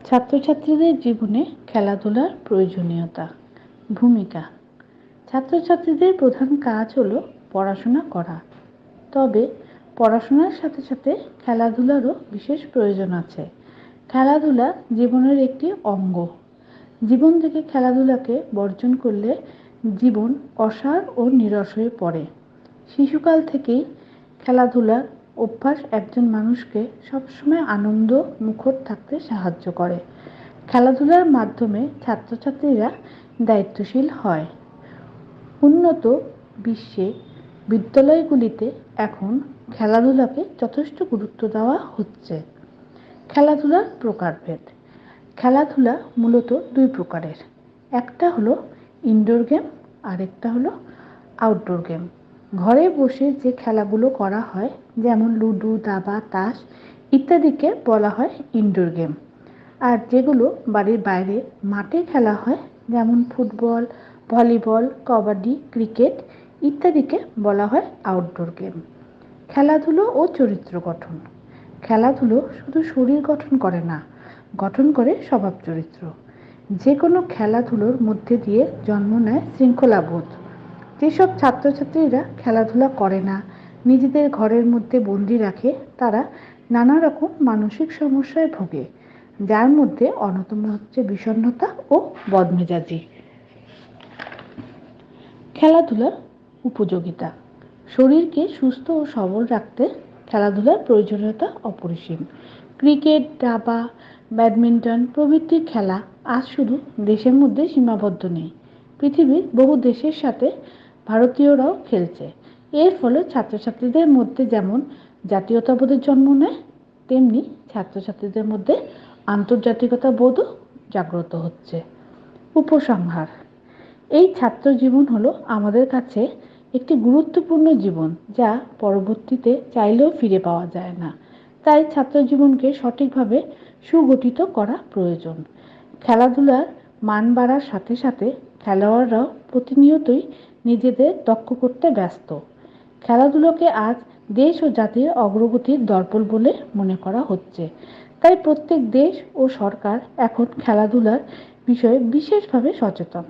ছাত্রছাত্রীদের জীবনে খেলাধুলার প্রয়োজনীয়তা। ভূমিকা: ছাত্রছাত্রীদের প্রধান কাজ হলো পড়াশোনা করা, তবে পড়াশোনার সাথে সাথে খেলাধুলারও বিশেষ প্রয়োজন আছে। খেলাধুলা জীবনের একটি অঙ্গ। জীবন থেকে খেলাধুলাকে বর্জন করলে জীবন অসার ও নিরস হয়ে পড়ে। শিশুকাল থেকেই খেলাধুলার অভ্যাস একজন মানুষকে সবসময় আনন্দ মুখর থাকতে সাহায্য করে। খেলাধুলার মাধ্যমে ছাত্রছাত্রীরা দায়িত্বশীল হয়। উন্নত বিশ্বে বিদ্যালয়গুলিতে এখন খেলাধুলাকে যথেষ্ট গুরুত্ব দেওয়া হচ্ছে। খেলাধুলার প্রকারভেদ: খেলাধুলা মূলত দুই প্রকারের। একটা হলো ইনডোর গেম, আরেকটা হলো আউটডোর গেম। ঘরে বসে যে খেলাগুলো করা হয়, যেমন লুডো, দাবা, তাস ইত্যাদিকে বলা হয় ইনডোর গেম। আর যেগুলো বাড়ির বাইরে মাঠে খেলা হয়, যেমন ফুটবল, ভলিবল, কবাডি, ক্রিকেট ইত্যাদিকে বলা হয় আউটডোর গেম। খেলাধুলো ও চরিত্র গঠন: খেলাধুলো শুধু শরীর গঠন করে না, গঠন করে স্বভাব চরিত্র। যে কোনো খেলাধুলোর মধ্যে দিয়ে জন্ম নেয় শৃঙ্খলাবোধ। যেসব ছাত্রছাত্রীরা খেলাধুলা করে না, নিজেদের ঘরের মধ্যে বন্দি রাখে, তারা নানা রকম মানসিক সমস্যায় ভোগে, যার মধ্যে অন্যতম হচ্ছে বিষণ্ণতা ও বদমেজাজি। খেলাধুলার উপযোগিতা: শরীরকে সুস্থ ও সবল রাখতে খেলাধুলার প্রয়োজনীয়তা অপরিসীম। ক্রিকেট, দাবা, ব্যাডমিন্টন প্রভৃতি খেলা আজ শুধু দেশের মধ্যে সীমাবদ্ধ নেই, পৃথিবীর বহু দেশের সাথে ভারতীয়রাও খেলছে। এর ফলে ছাত্রছাত্রীদের মধ্যে যেমন জাতীয়তাবোধের জন্ম নেয়, তেমনি ছাত্রছাত্রীদের মধ্যে আন্তর্জাতিকতা বোধও জাগ্রত হচ্ছে। উপসংহার: এই ছাত্র জীবন হলো আমাদের কাছে একটি গুরুত্বপূর্ণ জীবন, যা পরবর্তীতে চাইলেও ফিরে পাওয়া যায় না। তাই ছাত্র জীবনকে সঠিকভাবে সুগঠিত করা প্রয়োজন। খেলাধুলার মান বাড়ার সাথে সাথে খেলোয়াড়রাও প্রতিনিয়তই নিজেদের দক্ষ করতে ব্যস্ত। খেলাধুলোকে আজ দেশ ও জাতির অগ্রগতির দর্পণ বলে মনে করা হচ্ছে। তাই প্রত্যেক দেশ ও সরকার এখন খেলাধুলার বিষয়ে বিশেষভাবে সচেতন।